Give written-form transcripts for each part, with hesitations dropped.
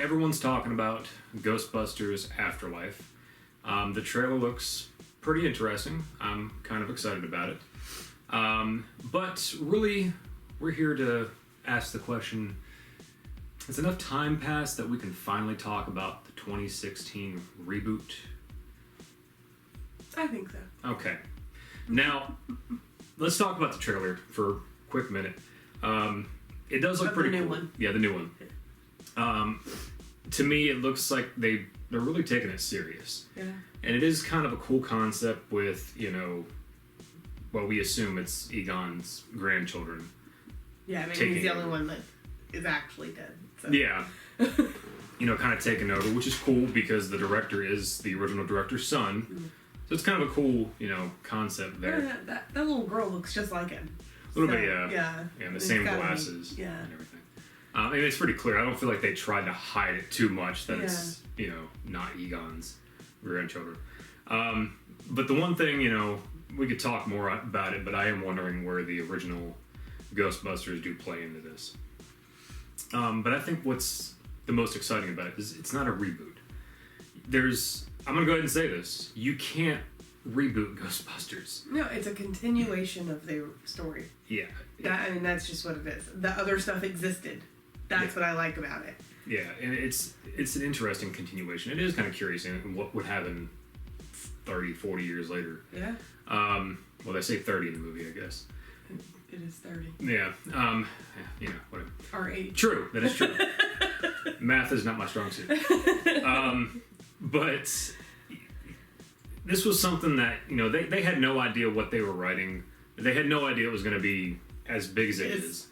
everyone's talking about Ghostbusters Afterlife. The trailer looks pretty interesting. I'm kind of excited about it. But really, we're here to ask the question, has enough time passed that we can finally talk about the 2016 reboot? I think so. Okay. Now, let's talk about the trailer for a quick minute. It does look pretty cool. One. Yeah, the new one. To me, it looks like they're really taking it serious. Yeah. And it is kind of a cool concept with, well, we assume it's Egon's grandchildren. Yeah, I mean, he's the only one that is actually dead. So. Yeah. Kind of taking over, which is cool because the director is the original director's son. Mm-hmm. So it's kind of a cool, concept there. Yeah, that little girl looks just like him. A little bit, yeah. Yeah. Yeah, and the same glasses and everything. It's pretty clear. I don't feel like they tried to hide it too much that it's, not Egon's grandchildren. But the one thing, we could talk more about it, but I am wondering where the original Ghostbusters do play into this. But I think what's the most exciting about it is it's not a reboot. I'm going to go ahead and say this. You can't reboot Ghostbusters. No, it's a continuation of their story. Yeah. That's just what it is. The other stuff existed. That's what I like about it. Yeah, and it's an interesting continuation. It is kind of curious in what would happen 30, 40 years later. Yeah. Well, they say 30 in the movie, I guess. It is 30. Yeah. Whatever. Our age. True. That is true. Math is not my strong suit. But this was something that, they had no idea what they were writing. They had no idea it was going to be as big as it is.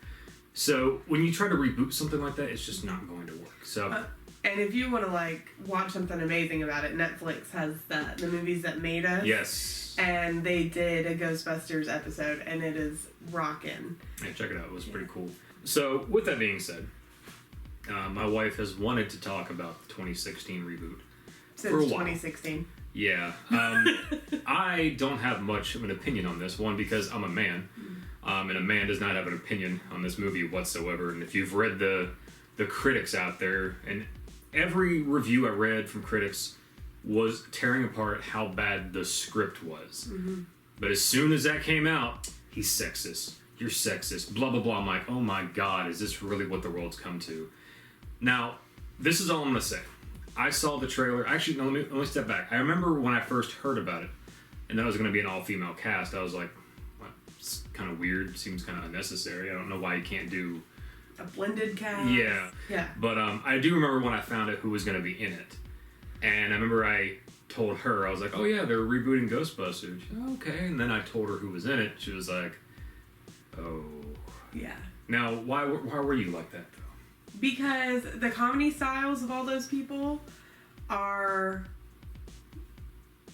So when you try to reboot something like that, it's just not going to work. So, and if you want to watch something amazing about it, Netflix has the movies that made us. Yes. And they did a Ghostbusters episode, and it is rockin'. Yeah, check it out. It was pretty cool. So with that being said, my wife has wanted to talk about the 2016 reboot since for a while. 2016. Yeah. I don't have much of an opinion on this one because I'm a man. And a man does not have an opinion on this movie whatsoever. And if you've read the critics out there, and every review I read from critics was tearing apart how bad the script was. Mm-hmm. But as soon as that came out, he's sexist. You're sexist. Blah, blah, blah. I'm like, oh my God, is this really what the world's come to? Now, this is all I'm going to say. I saw the trailer. Actually, no, let me step back. I remember when I first heard about it, and that it was going to be an all-female cast, I was like, it's kind of weird. Seems kind of unnecessary. I don't know why you can't do a blended cast. Yeah. But I do remember when I found out who was going to be in it, and I remember I told her, I was like, "Oh yeah, they're rebooting Ghostbusters." Okay, and then I told her who was in it. She was like, "Oh." Yeah. Now, why were you like that though? Because the comedy styles of all those people are.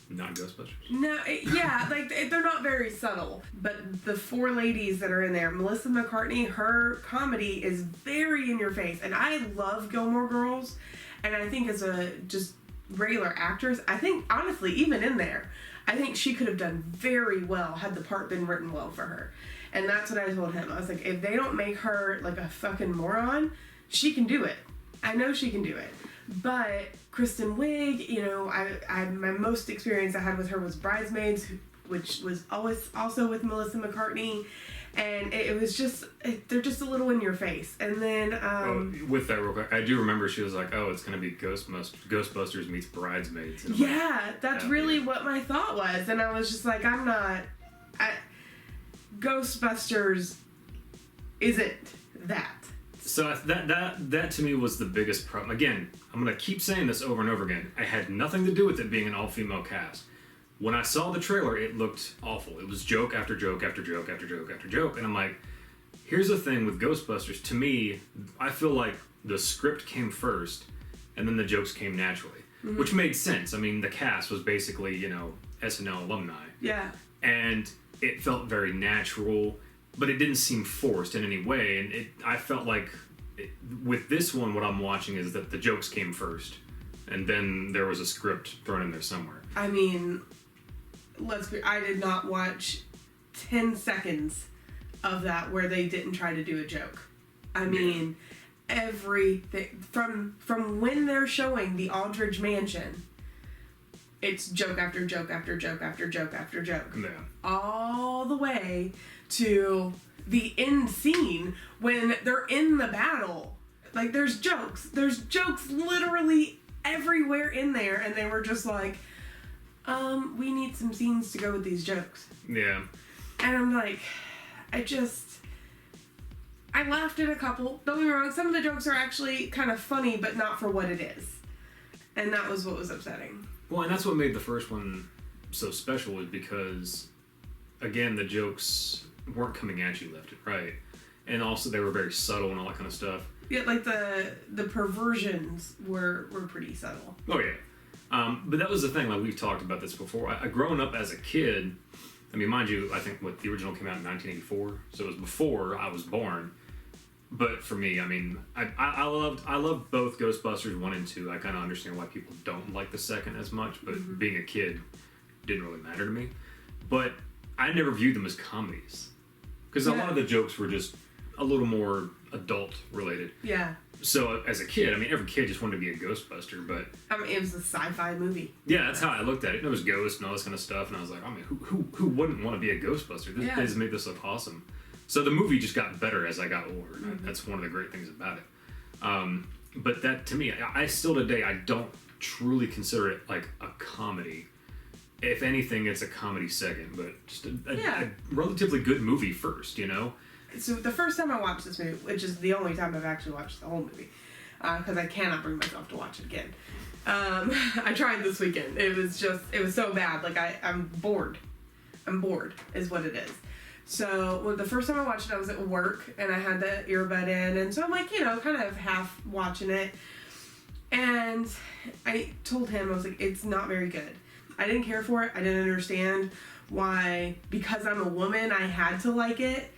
Not Ghostbusters? No, they're not very subtle. But the four ladies that are in there, Melissa McCartney, her comedy is very in your face. And I love Gilmore Girls. And I think as a just regular actress, I think, honestly, even in there, I think she could have done very well had the part been written well for her. And that's what I told him. I was like, if they don't make her like a fucking moron, she can do it. I know she can do it. But Kristen Wiig, my most experience I had with her was Bridesmaids, which was always also with Melissa McCartney, and it was just they're just a little in your face. And then with that real quick, I do remember she was like, "Oh, it's gonna be Ghostbusters meets Bridesmaids." And that's really what my thought was, and I was just like, Ghostbusters isn't that. So that to me was the biggest problem. Again, I'm going to keep saying this over and over again. I had nothing to do with it being an all-female cast. When I saw the trailer, it looked awful. It was joke after joke after joke after joke after joke. And I'm like, here's the thing with Ghostbusters. To me, I feel like the script came first, and then the jokes came naturally. Mm-hmm. Which made sense. I mean, the cast was basically, SNL alumni. Yeah. And it felt very natural, but it didn't seem forced in any way. And I felt like with this one, what I'm watching is that the jokes came first, and then there was a script thrown in there somewhere. I mean, I did not watch 10 seconds of that where they didn't try to do a joke. I mean, everything from when they're showing the Aldridge Mansion. It's joke after joke after joke after joke after joke. Yeah. All the way to the end scene when they're in the battle. Like, there's jokes. There's jokes literally everywhere in there, and they were just like, we need some scenes to go with these jokes. Yeah. And I'm like, I laughed at a couple. Don't get me wrong, some of the jokes are actually kind of funny, but not for what it is. And that was what was upsetting. Well, and that's what made the first one so special, was because, again, the jokes weren't coming at you left and right. And also they were very subtle and all that kind of stuff. Yeah, like the perversions were pretty subtle. Oh, yeah. But that was the thing, like, we've talked about this before. I growing up as a kid, I mean, mind you, I think the original came out in 1984, so it was before I was born. But for me, I mean, I loved both Ghostbusters 1 and 2. I kind of understand why people don't like the second as much, but being a kid didn't really matter to me. But I never viewed them as comedies, because a lot of the jokes were just a little more adult related. Yeah. So as a kid, I mean, every kid just wanted to be a Ghostbuster, but I mean, it was a sci-fi movie. Yeah, that's how I looked at it. And it was ghosts and all this kind of stuff, and I was like, I mean, who wouldn't want to be a Ghostbuster? This has made this look awesome. So the movie just got better as I got older. That's one of the great things about it. But that, to me, I still today, I don't truly consider it like a comedy. If anything, it's a comedy second, but just a relatively good movie first, you know? So the first time I watched this movie, which is the only time I've actually watched the whole movie, because I cannot bring myself to watch it again. I tried this weekend. It was so bad. Like, I'm bored. I'm bored is what it is. So the first time I watched it, I was at work, and I had the earbud in, and so I'm like, kind of half watching it. And I told him, I was like, it's not very good. I didn't care for it. I didn't understand why, because I'm a woman, I had to like it.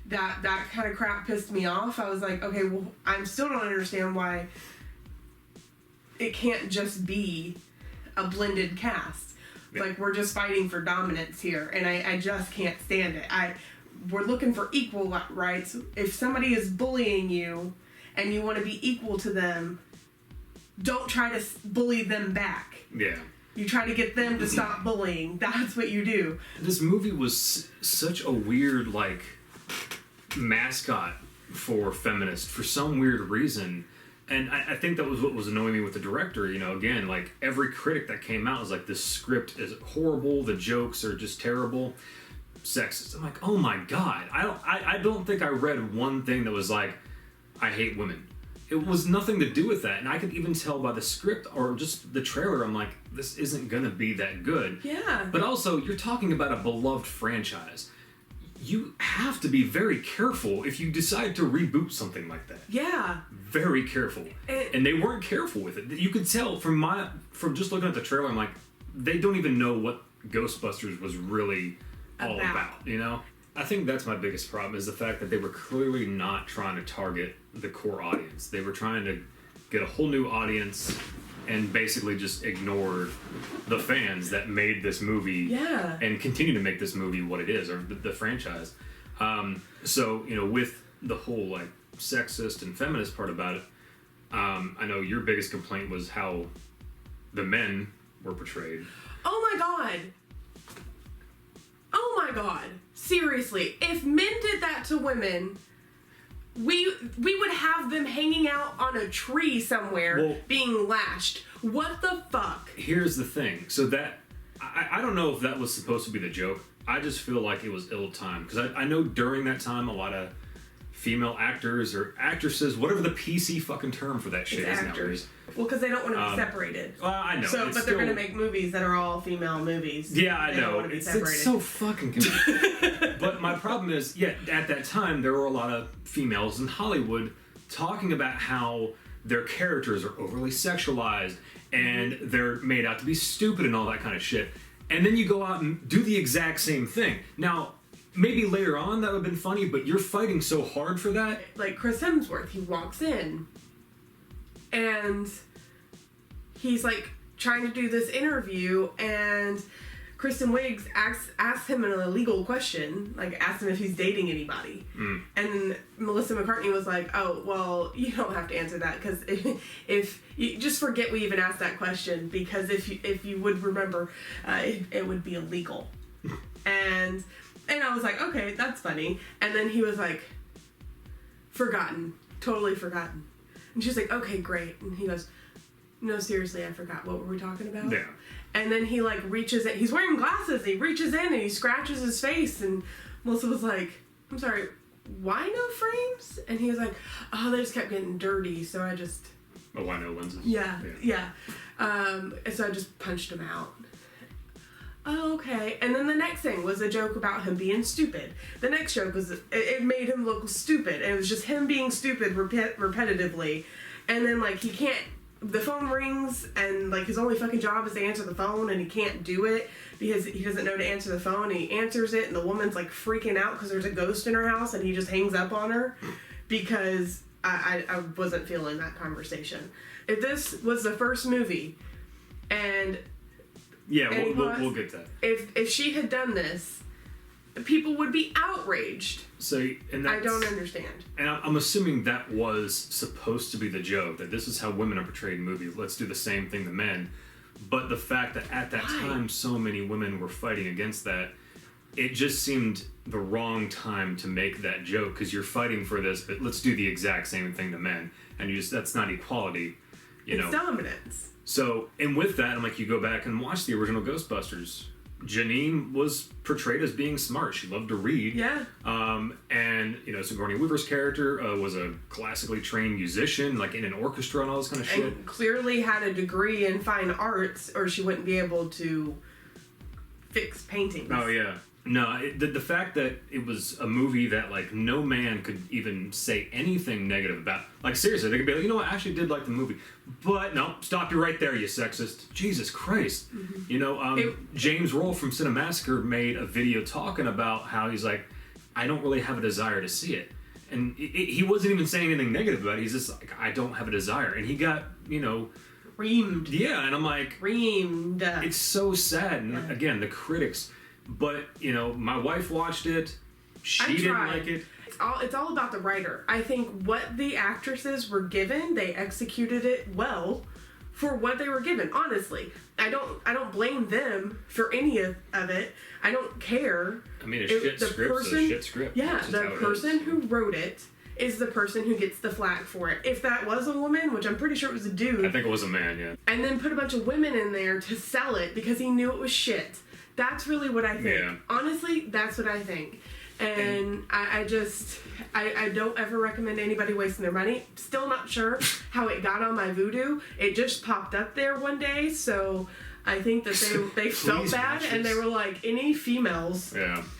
That kind of crap pissed me off. I was like, okay, well, I still don't understand why it can't just be a blended cast. Yeah. Like, we're just fighting for dominance here, and I just can't stand it. We're looking for equal rights. If somebody is bullying you and you want to be equal to them, don't try to bully them back. Yeah. You try to get them to stop bullying. That's what you do. This movie was such a weird, like, mascot for feminists for some weird reason. And I think that was what was annoying me with the director. Again, like, every critic that came out was like, this script is horrible, the jokes are just terrible, sexist. I'm like, oh my god, I don't think I read one thing that was like, I hate women. It was nothing to do with that. And I could even tell by the script or just the trailer, I'm like, this isn't gonna be that good. Yeah. But also, you're talking about a beloved franchise. You have to be very careful if you decide to reboot something like that. Yeah. Very careful. And they weren't careful with it. You could tell from just looking at the trailer, I'm like, they don't even know what Ghostbusters was really all about, I think that's my biggest problem, is the fact that they were clearly not trying to target the core audience. They were trying to get a whole new audience and basically just ignore the fans that made this movie and continue to make this movie what it is, or the franchise. So, with the whole, like, sexist and feminist part about it, I know your biggest complaint was how the men were portrayed. Oh my god. Seriously, if men did that to women, we would have them hanging out on a tree somewhere, being lashed. What the fuck? Here's the thing. So that, I don't know if that was supposed to be the joke. I just feel like it was ill-timed. Because I know during that time, a lot of female actors or actresses, whatever the PC fucking term for that shit is nowadays. Well, because they don't want to be separated. Well, I know. So, but they're going to make movies that are all female movies. Yeah, I know. It's so fucking confusing. But my problem is, at that time, there were a lot of females in Hollywood talking about how their characters are overly sexualized and they're made out to be stupid and all that kind of shit. And then you go out and do the exact same thing. Now, maybe later on that would have been funny, but you're fighting so hard for that. Like Chris Hemsworth, he walks in and he's like trying to do this interview, and Kristen Wiig asked him an illegal question, like asked him if he's dating anybody. And then Melissa McCartney was like, oh, well, you don't have to answer that, because if you just forget we even asked that question, because if you would remember, it would be illegal. And I was like, okay, that's funny. And then he was like, forgotten, totally forgotten. And she's like, okay, great. And he goes, no, seriously, I forgot. What were we talking about? Yeah. And then he like reaches in. He's wearing glasses. He reaches in and he scratches his face. And Melissa was like, I'm sorry, why no frames? And he was like, oh, they just kept getting dirty. So I just... Oh, why no lenses? Yeah. And so I just punched him out. Oh, okay. And then the next thing was a joke about him being stupid. The next joke was, it made him look stupid. And it was just him being stupid repetitively. And then like he can't... The phone rings, and like his only fucking job is to answer the phone, and he can't do it because he doesn't know to answer the phone. And he answers it, and the woman's like freaking out because there's a ghost in her house, and he just hangs up on her because I wasn't feeling that conversation. If this was the first movie, and yeah, we'll get that. If she had done this, people would be outraged. So, and that's, I don't understand. And I'm assuming that was supposed to be the joke, that this is how women are portrayed in movies. Let's do the same thing to men. But the fact that at that time so many women were fighting against that, it just seemed the wrong time to make that joke, because you're fighting for this, but let's do the exact same thing to men. And that's not equality, It's dominance. So, and with that, I'm like, you go back and watch the original Ghostbusters. Janine was portrayed as being smart. She loved to read. Yeah. And, Sigourney Weaver's character was a classically trained musician, like in an orchestra and all this kind of shit. And clearly had a degree in fine arts, or she wouldn't be able to fix paintings. Oh, yeah. No, the fact that it was a movie that, like, no man could even say anything negative about. Like, seriously, they could be like, I actually did like the movie. But, no, stop you right there, you sexist. Jesus Christ. Mm-hmm. James Roll from Cinemassacre made a video talking about how he's like, I don't really have a desire to see it. And he wasn't even saying anything negative about it. He's just like, I don't have a desire. And he got, reamed. Yeah, and I'm like... Reamed. It's so sad. And, again, the critics... But, my wife watched it. She didn't like it. It's all about the writer. I think what the actresses were given, they executed it well for what they were given. Honestly, I don't blame them for any of it. I don't care. I mean, a shit script. Yeah, the person who wrote it is the person who gets the flack for it. If that was a woman, which I'm pretty sure it was a dude. I think it was a man, yeah. And then put a bunch of women in there to sell it because he knew it was shit. That's really what I think. Yeah. Honestly, that's what I think. And I don't ever recommend anybody wasting their money. Still not sure how it got on my Vudu. It just popped up there one day, so I think that they felt bad, and they were like, any females,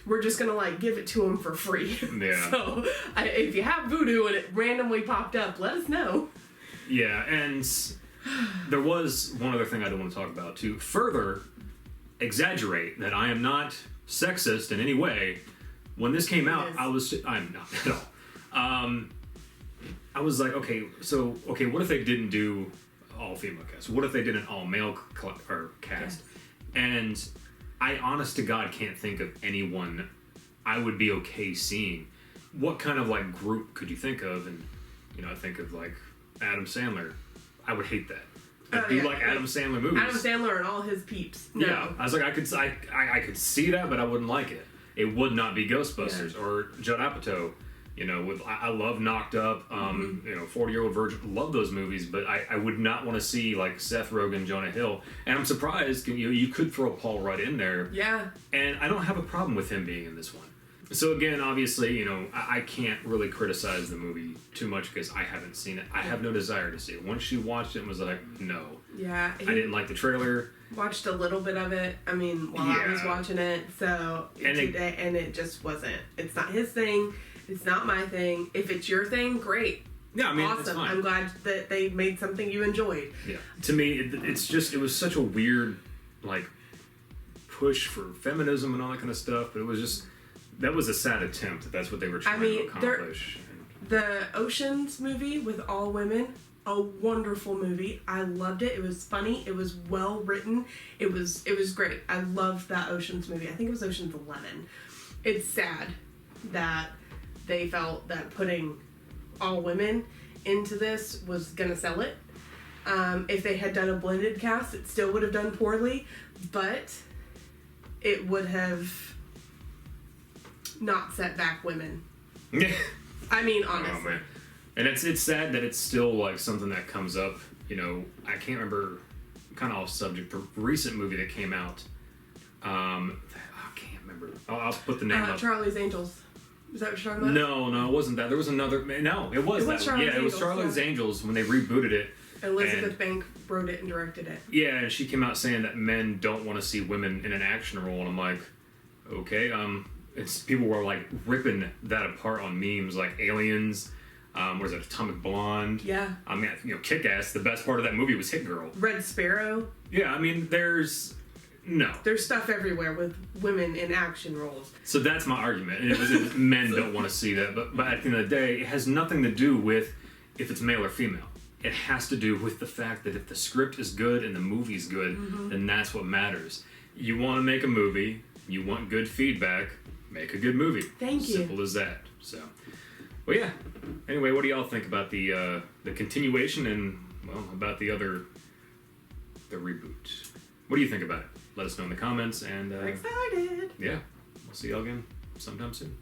we're just going to like give it to them for free. Yeah. So if you have Vudu and it randomly popped up, let us know. Yeah, and there was one other thing I don't want to talk about, to further exaggerate that I am not sexist in any way. When this came out, I'm not at all. I was like, okay, what if they didn't do all female cast? What if they did an all male cast? Yeah. And I, honest to God, can't think of anyone I would be okay seeing. What kind of like group could you think of? And I think of like Adam Sandler. I would hate that. I do like Adam Sandler movies. Adam Sandler and all his peeps. No. Yeah, I was like, I could see that, but I wouldn't like it. It would not be Ghostbusters or Judd Apatow. With I love Knocked Up, 40-Year-Old Virgin. Love those movies, but I would not want to see like Seth Rogen, Jonah Hill. And I'm surprised you could throw Paul Rudd in there. Yeah. And I don't have a problem with him being in this one. So again, obviously, I can't really criticize the movie too much because I haven't seen it. I have no desire to see it. Once she watched it and was like, no. Yeah. I didn't like the trailer. Watched a little bit of it. I mean, while I was watching it. So and it just wasn't. It's not his thing. It's not my thing. If it's your thing, great. Yeah, I mean, awesome. It's fine. I'm glad that they made something you enjoyed. Yeah. To me, it was such a weird, like, push for feminism and all that kind of stuff. But it was just, that was a sad attempt. That's what they were trying to accomplish. The Oceans movie with all women a wonderful movie. I loved it. It was funny. It was well written. It was great. I loved that Ocean's movie. I think it was Ocean's 11. It's sad that they felt that putting all women into this was gonna sell it. If they had done a blended cast, it still would have done poorly, but it would have not set back women. I mean, honestly. Oh, man. And it's sad that it's still like something that comes up. You know, I can't remember, kind of off subject, the recent movie that came out. I can't remember. I'll put the name up. Charlie's Angels. Is that what you're talking about? No, it wasn't that. There was another. No, it was that. Charlie's It was Angels, Charlie's yeah. Angels when they rebooted it. Elizabeth Banks wrote it and directed it. Yeah, and she came out saying that men don't want to see women in an action role, and I'm like, okay. People were like ripping that apart on memes, like Aliens. Was it Atomic Blonde? Yeah. I mean, Kick-Ass. The best part of that movie was Hit Girl. Red Sparrow. Yeah, I mean, there's stuff everywhere with women in action roles. So that's my argument. And it was men don't want to see that, but at the end of the day, it has nothing to do with if it's male or female. It has to do with the fact that if the script is good and the movie's good, then that's what matters. You want to make a movie, you want good feedback, make a good movie. Thank you. Simple as that. So, well, yeah. Anyway, what do y'all think about the continuation and, well, about the reboot? What do you think about it? Let us know in the comments, and I'm excited. yeah, we'll see y'all again sometime soon.